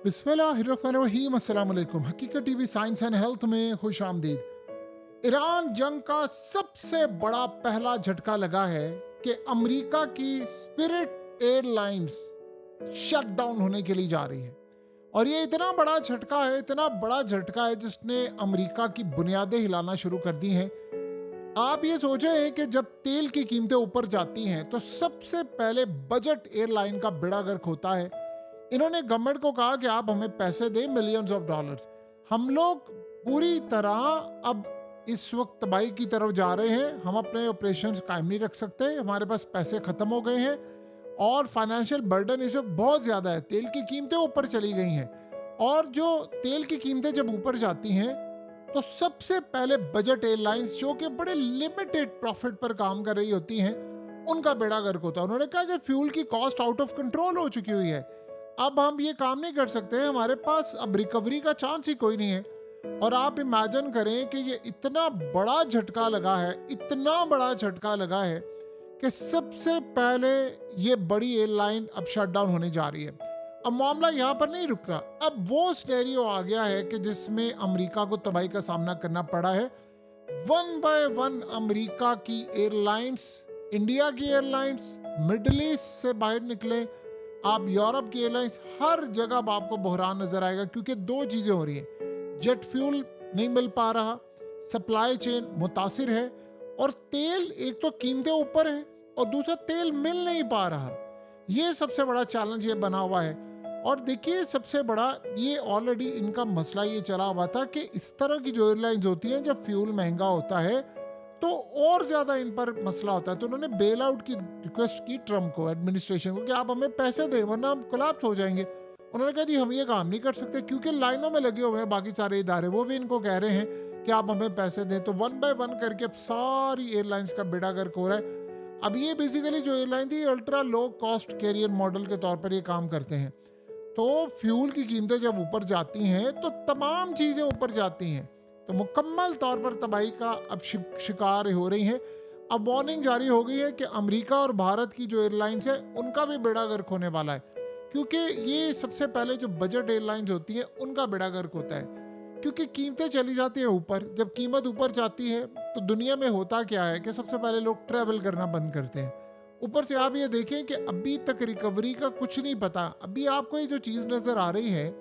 बिस्मिल्लाहिर्रहमानिर्रहीम। अस्सलाम वालेकुम। हकीकत टीवी साइंस एंड हेल्थ में खुश आमदीद। ईरान जंग का सबसे बड़ा पहला झटका लगा है कि अमेरिका की स्पिरिट एयरलाइंस शट डाउन होने के लिए जा रही है। और ये इतना बड़ा झटका है, इतना बड़ा झटका है जिसने अमेरिका की बुनियादें हिलाना शुरू कर दी हैं। आप ये सोचें कि जब तेल की कीमतें ऊपर जाती हैं तो सबसे पहले बजट एयरलाइन का बेड़ा गर्क होता है। इन्होंने गवर्नमेंट को कहा कि आप हमें पैसे दें, मिलियंस ऑफ डॉलर्स। हम लोग पूरी तरह अब इस वक्त तबाही की तरफ जा रहे हैं। हम अपने ऑपरेशंस कायम नहीं रख सकते, हमारे पास पैसे खत्म हो गए हैं और फाइनेंशियल बर्डन इस वक्त बहुत ज़्यादा है। तेल की कीमतें ऊपर चली गई हैं और जो तेल की कीमतें जब ऊपर जाती हैं तो सबसे पहले बजट एयरलाइंस जो कि बड़े लिमिटेड प्रॉफिट पर काम कर रही होती हैं, उनका बेड़ा गर्क होता है। उन्होंने कहा कि फ्यूल की कॉस्ट आउट ऑफ कंट्रोल हो चुकी हुई है, अब हम ये काम नहीं कर सकते हैं, हमारे पास अब रिकवरी का चांस ही कोई नहीं है। और आप इमेजिन करें कि ये इतना बड़ा झटका लगा है, इतना बड़ा झटका लगा है कि सबसे पहले ये बड़ी एयरलाइन अब शट डाउन होने जा रही है। अब मामला यहाँ पर नहीं रुक रहा, अब वो सिनेरियो आ गया है कि जिसमें अमेरिका को तबाही का सामना करना पड़ा है। वन बाय वन अमेरिका की एयरलाइंस, इंडिया की एयरलाइंस, मिडल ईस्ट से बाहर निकले, आप यूरोप की एयरलाइंस, हर जगह अब आपको बहरान नजर आएगा। क्योंकि दो चीजें हो रही हैं, जेट फ्यूल नहीं मिल पा रहा, सप्लाई चेन मुतासिर है, और तेल एक तो कीमतें ऊपर है और दूसरा तेल मिल नहीं पा रहा। ये सबसे बड़ा चैलेंज ये बना हुआ है। और देखिए सबसे बड़ा ये ऑलरेडी इनका मसला ये चला हुआ था कि इस तरह की जो एयरलाइंस होती हैं, जब फ्यूल महंगा होता है तो और ज्यादा इन पर मसला होता है। तो उन्होंने बेल आउट की रिक्वेस्ट की ट्रम्प को, एडमिनिस्ट्रेशन को, कि आप हमें पैसे दें वरना हम कोलैप्स हो जाएंगे। उन्होंने कहा जी हम ये काम नहीं कर सकते, क्योंकि लाइनों में लगे हुए हैं बाकी सारे इदारे, वो भी इनको कह रहे हैं कि आप हमें पैसे दें। तो वन बाय वन करके अब सारी एयरलाइंस का बेड़ा गर्क हो रहा है। अब ये बेसिकली जो एयरलाइन थी, ultra low cost carrier model के तौर पर ये काम करते हैं। तो फ्यूल की कीमतें जब ऊपर जाती हैं तो तमाम चीजें ऊपर जाती हैं, तो मुकम्मल तौर पर तबाही का अब शिकार हो रही हैं। अब वार्निंग जारी हो गई है कि अमेरिका और भारत की जो एयरलाइंस है उनका भी बेड़ा गर्क होने वाला है। क्योंकि ये सबसे पहले जो बजट एयरलाइंस होती हैं उनका बेड़ा गर्क होता है, क्योंकि कीमतें चली जाती हैं ऊपर। जब कीमत ऊपर जाती है तो दुनिया में होता क्या है कि सबसे पहले लोग ट्रैवल करना बंद करते हैं। ऊपर से आप ये देखें कि अभी तक रिकवरी का कुछ नहीं पता। अभी आपको ये जो चीज़ नज़र आ रही है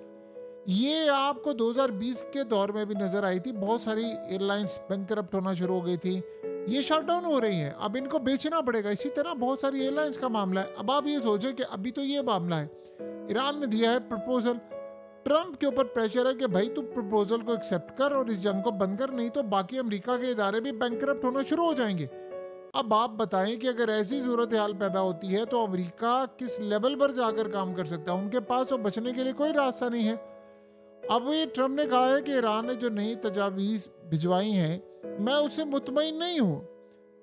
ये आपको 2020 के दौर में भी नजर आई थी। बहुत सारी एयरलाइंस बैंकरप्ट होना शुरू हो गई थी, ये शट डाउन हो रही हैं, अब इनको बेचना पड़ेगा। इसी तरह बहुत सारी एयरलाइंस का मामला है। अब आप ये सोचें कि अभी तो ये मामला है, ईरान ने दिया है प्रपोजल, ट्रम्प के ऊपर प्रेशर है कि भाई तू प्रपोजल को एक्सेप्ट कर और इस जंग को बंद कर, नहीं तो बाकी अमेरिका के इदारे भी बैंकरप्ट होना शुरू हो जाएंगे। अब आप बताएं कि अगर ऐसी सूरत हाल पैदा होती है तो अमेरिका किस लेवल पर जाकर काम कर सकता है? उनके पास तो बचने के लिए कोई रास्ता नहीं है। अब ये ट्रम्प ने कहा है कि ईरान ने जो नई तजावीज़ भिजवाई हैं मैं उससे मुतमईन नहीं हूँ।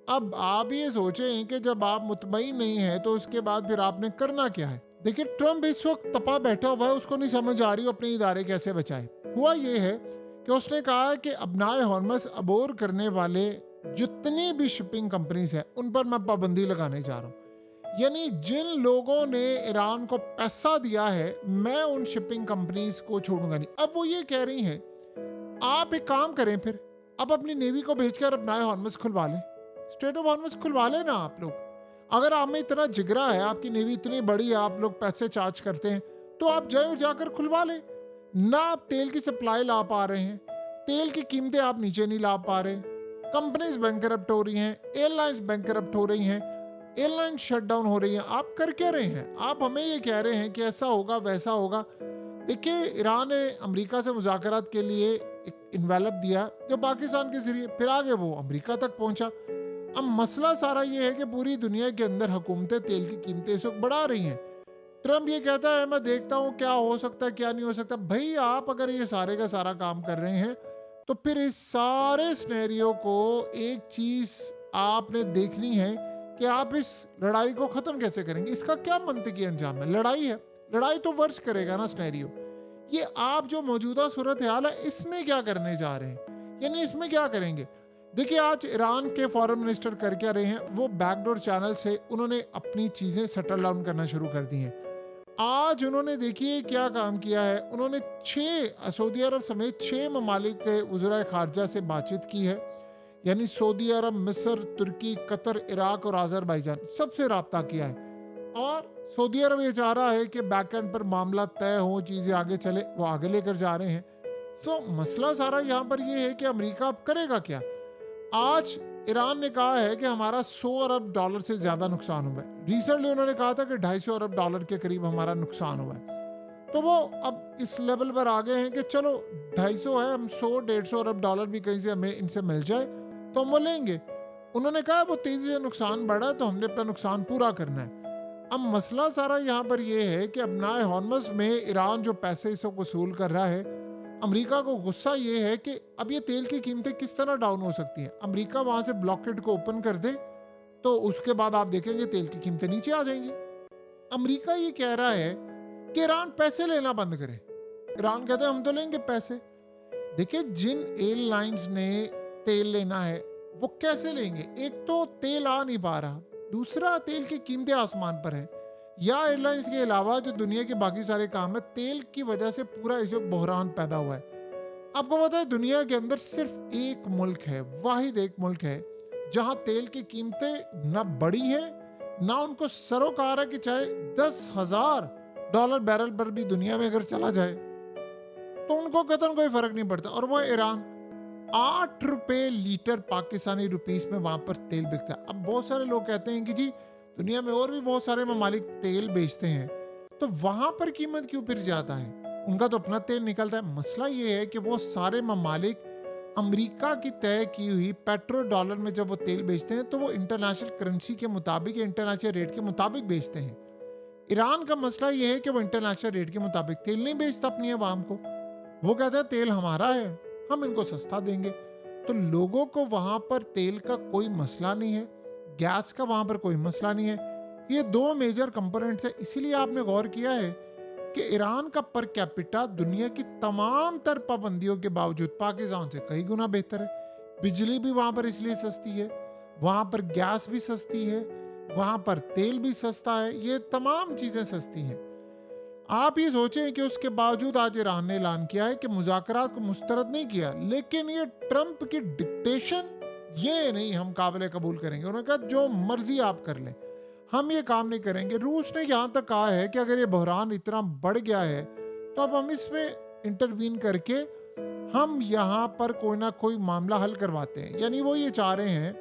अब आप ये सोचें कि जब आप मुतमईन नहीं हैं तो उसके बाद फिर आपने करना क्या है? देखिए ट्रम्प इस वक्त तपा बैठा हुआ है, उसको नहीं समझ आ रही अपने इदारे कैसे बचाए। हुआ ये है कि उसने कहा कि अपनाए हॉर्मस अबोर करने वाले जितनी भी शिपिंग कंपनीज हैं उन पर मैं पाबंदी लगाने जा रहा हूँ। यानी जिन लोगों ने ईरान को पैसा दिया है मैं उन शिपिंग कंपनीज को छोड़ूंगा नहीं। अब वो ये कह रही हैं आप एक काम करें, फिर अब अपनी नेवी को भेजकर अपना हॉर्मस खुलवा लें, स्ट्रेट ऑफ हॉर्मस खुलवा लें ना आप लोग। अगर आप में इतना जिगरा है, आपकी नेवी इतनी बड़ी है, आप लोग पैसे चार्ज करते हैं, तो आप जाए जाकर खुलवा लें ना। आप तेल की सप्लाई ला पा रहे हैं, तेल की कीमतें आप नीचे नहीं ला पा रहे, कंपनीज बैंकरप्ट हो रही हैं, एयरलाइंस बैंकरप्ट हो रही हैं, एयरलाइन शट डाउन हो रही है। आप कर क्या रहे हैं? आप हमें ये कह रहे हैं कि ऐसा होगा वैसा होगा। देखिए ईरान ने अमेरिका से मुज़ाकरात के लिए एक इन्वेलप दिया जो पाकिस्तान के जरिए, फिर आगे वो अमेरिका तक पहुंचा। अब मसला सारा ये है कि पूरी दुनिया के अंदर हुकूमतें तेल की कीमतें इस वक्त बढ़ा रही हैं। ट्रम्प ये कहता है मैं देखता हूँ क्या हो सकता है क्या नहीं हो सकता। भाई आप अगर ये सारे का सारा काम कर रहे हैं तो फिर इस सारे सिनेरियो को एक चीज़ आपने देखनी है कि आप इस लड़ाई को खत्म कैसे करेंगे। इसका क्या मंतकी अंजाम है? लड़ाई है, लड़ाई तो वर्ष करेगा ना सिनेरियो। ये आप जो मौजूदा सूरत हाल है इसमें क्या करने जा रहे हैं, यानी इसमें क्या करेंगे? देखिए आज ईरान के फॉरेन मिनिस्टर कर क्या रहे हैं, वो बैकडोर चैनल से उन्होंने अपनी चीजें सेटल डाउन करना शुरू कर दी हैं। आज उन्होंने देखिए क्या काम किया है। उन्होंने 6 सऊदी अरब समेत 6 ममालिक के वज़राए ख़ारजा से बातचीत की है। यानी सऊदी अरब, मिस्र, तुर्की, कतर, इराक और अज़रबैजान सबसे रब्ता किया है। और सऊदी अरब ये चाह रहा है कि बैक एंड पर मामला तय हो, चीज़ें आगे चले, वो आगे लेकर जा रहे हैं। मसला सारा यहाँ पर ये है कि अमेरिका अब करेगा क्या। आज ईरान ने कहा है कि हमारा 100 अरब डॉलर से ज़्यादा नुकसान हुआ है। रिसेंटली उन्होंने कहा था कि 250 अरब डॉलर के करीब हमारा नुकसान हुआ है। तो वो अब इस लेवल पर आ गए हैं कि चलो 250 है, हम 100-150 अरब डॉलर भी कहीं से हमें इनसे मिल जाए तो हम वो लेंगे। उन्होंने कहा वो तेज़ी से नुकसान बढ़ा है तो हमने अपना नुकसान पूरा करना है। अब मसला सारा यहाँ पर यह है कि अपनाए हॉर्मस में ईरान जो पैसे इसे वसूल कर रहा है, अमेरिका को गुस्सा ये है कि अब ये तेल की कीमतें किस तरह डाउन हो सकती हैं। अमेरिका वहाँ से ब्लॉकेड को ओपन कर दे तो उसके बाद आप देखेंगे तेल की कीमतें नीचे आ जाएंगी। अमेरिका ये कह रहा है कि ईरान पैसे लेना बंद करे। ईरान कहते हैं हम तो लेंगे पैसे। देखिए, जिन एयरलाइंस ने तेल लेना है वो कैसे लेंगे? एक तो तेल आ नहीं पा रहा, दूसरा तेल की कीमतें आसमान पर है। या एयरलाइंस के अलावा जो दुनिया के बाकी सारे काम है, तेल की वजह से पूरा इस वक्त बहरान पैदा हुआ है। आपको पता है दुनिया के अंदर सिर्फ एक मुल्क है, वाहिद एक मुल्क है जहां तेल की कीमतें न बढ़ी है ना उनको सरोकार है कि चाहे $10,000 बैरल पर भी दुनिया में अगर चला जाए तो उनको कतन कोई फर्क नहीं पड़ता। और वो ईरान 8 रुपए लीटर पाकिस्तानी रुपीस में वहां पर तेल बिकता है। अब बहुत सारे लोग कहते हैं कि जी दुनिया में और भी बहुत सारे ममालिक तेल बेचते हैं तो वहां पर कीमत क्यों फिर ज्यादा है? उनका तो अपना तेल निकलता है। मसला ये है कि वो सारे ममालिक अमेरिका की तय की हुई पेट्रो डॉलर में जब वो तेल बेचते हैं तो वो इंटरनेशनल करेंसी के मुताबिक, इंटरनेशनल रेट के मुताबिक बेचते हैं। ईरान का मसला ये है कि वो इंटरनेशनल रेट के मुताबिक तेल नहीं बेचता अपनी अवाम को। वो कहता है तेल हमारा है, हम इनको सस्ता देंगे। तो लोगों को वहां पर तेल का कोई मसला नहीं है, गैस का वहां पर कोई मसला नहीं है। ये दो मेजर कंपोनेंट्स है। इसीलिए आपने गौर किया है कि ईरान का पर कैपिटा दुनिया की तमाम तर पाबंदियों के बावजूद पाकिस्तान से कई गुना बेहतर है। बिजली भी वहां पर इसलिए सस्ती है, वहां पर गैस भी सस्ती है, वहां पर तेल भी सस्ता है, ये तमाम चीजें सस्ती हैं। आप ये सोचें कि उसके बावजूद आज ईरान ने ऐलान किया है कि मुज़ाकरात को मुस्तरद नहीं किया, लेकिन ये ट्रंप की डिक्टेशन ये नहीं हम काबिल कबूल करेंगे। उन्होंने कहा जो मर्जी आप कर लें, हम ये काम नहीं करेंगे। रूस ने यहाँ तक कहा है कि अगर ये बहरान इतना बढ़ गया है तो अब हम इसमें इंटरवीन करके हम यहाँ पर कोई ना कोई मामला हल करवाते हैं। यानी वो ये चाह रहे हैं,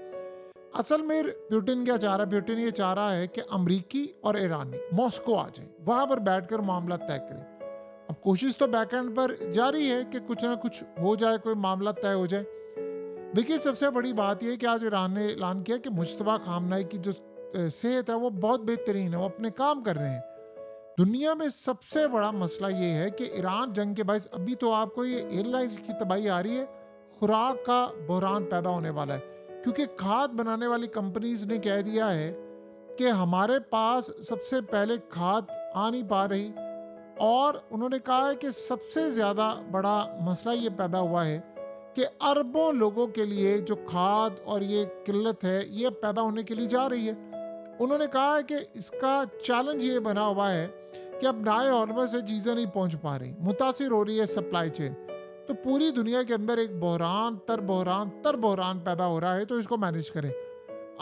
असल में पुतिन क्या चाह रहा है? पुतिन ये चाह रहा है कि अमरीकी और ईरानी मॉस्को आ जाए, वहां पर बैठकर मामला तय करें। अब कोशिश तो बैकएंड पर जारी है कि कुछ ना कुछ हो जाए, कोई मामला तय हो जाए। देखिए, सबसे बड़ी बात यह कि आज ईरान ने ऐलान किया कि मुश्तबा खामनाई की जो सेहत है वो बहुत बेहतरीन है, वो अपने काम कर रहे हैं। दुनिया में सबसे बड़ा मसला ये है कि ईरान जंग के बायस अभी तो आपको ये एयरलाइंस की तबाही आ रही है, खुराक का बहरान पैदा होने वाला है। क्योंकि खाद बनाने वाली कंपनीज ने कह दिया है कि हमारे पास सबसे पहले खाद आ नहीं पा रही, और उन्होंने कहा है कि सबसे ज़्यादा बड़ा मसला ये पैदा हुआ है कि अरबों लोगों के लिए जो खाद और ये किल्लत है ये पैदा होने के लिए जा रही है। उन्होंने कहा है कि इसका चैलेंज ये बना हुआ है कि अब नए हॉर्मस से चीज़ें नहीं पहुंच पा रही, मुतासिर हो रही है सप्लाई चेन। तो पूरी दुनिया के अंदर एक बहरान तर बहरान पैदा हो रहा है, तो इसको मैनेज करें।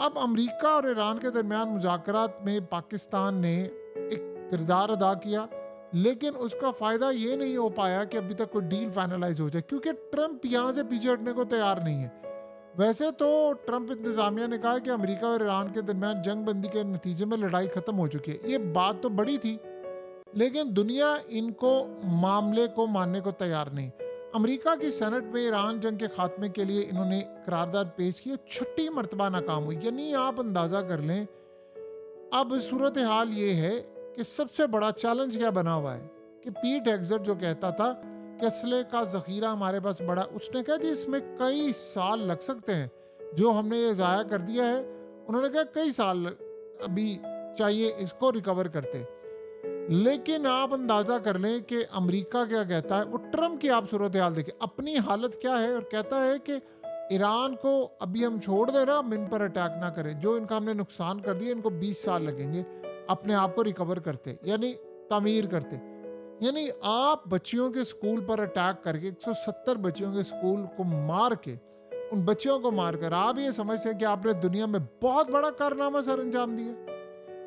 अब अमेरिका और ईरान के दरमियान मुज़ाकरात में पाकिस्तान ने एक किरदार अदा किया, लेकिन उसका फ़ायदा ये नहीं हो पाया कि अभी तक कोई डील फाइनलाइज हो जाए, क्योंकि ट्रंप यहाँ से पीछे हटने को तैयार नहीं है। वैसे तो ट्रंप इंतज़ामिया ने कहा कि अमेरिका और ईरान के दरमियान जंग बंदी के नतीजे में लड़ाई ख़त्म हो चुकी है। ये बात तो बड़ी थी, लेकिन दुनिया इनको मामले को मानने को तैयार नहीं। अमेरिका की सेनेट में ईरान जंग के खात्मे के लिए इन्होंने करारदाद पेश की, 6ठी मरतबा नाकाम हुई। यानी आप अंदाज़ा कर लें अब सूरत हाल ये है कि सबसे बड़ा चैलेंज क्या बना हुआ है कि पीट हेग्सेट जो कहता था कि असले का ज़ख़ीरा हमारे पास बड़ा, उसने कहा जी इसमें कई साल लग सकते हैं, जो हमने ये ज़ाया कर दिया है। उन्होंने कहा कई साल अभी चाहिए इसको रिकवर करते। लेकिन आप अंदाजा कर लें कि अमेरिका क्या कहता है। वो ट्रंप की आप सूरत हाल देखिए, अपनी हालत क्या है, और कहता है कि ईरान को अभी हम छोड़ दे रहे, हम इन पर अटैक ना करें, जो इनका हमने नुकसान कर दिया इनको 20 साल लगेंगे अपने आप को रिकवर करते। यानी तामीर करते। यानी आप बच्चियों के स्कूल पर अटैक करके 170 बच्चियों के स्कूल को मार के, उन बच्चियों को मारकर आप ये समझते हैं कि आपने दुनिया में बहुत बड़ा कारनामा सर अंजाम दिया।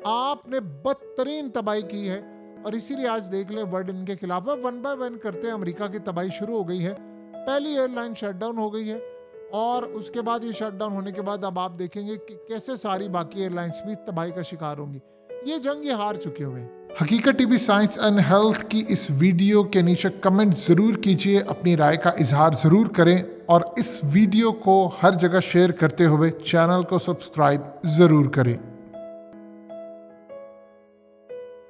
आपने बदतरीन तबाही की है और इसीलिए आज देख लें वर्ल्ड इनके खिलाफ है। वन बाय वन करते हैं अमेरिका की तबाही शुरू हो गई है। पहली एयरलाइन शटडाउन हो गई है और उसके बाद ये शटडाउन होने के बाद अब आप देखेंगे कि कैसे सारी बाकी एयरलाइंस भी तबाही का शिकार होंगी। ये जंग ये हार चुके हुए हैं। हकीकत टीवी साइंस एंड हेल्थ की इस वीडियो के नीचे कमेंट ज़रूर कीजिए, अपनी राय का इजहार ज़रूर करें और इस वीडियो को हर जगह शेयर करते हुए चैनल को सब्सक्राइब ज़रूर करें।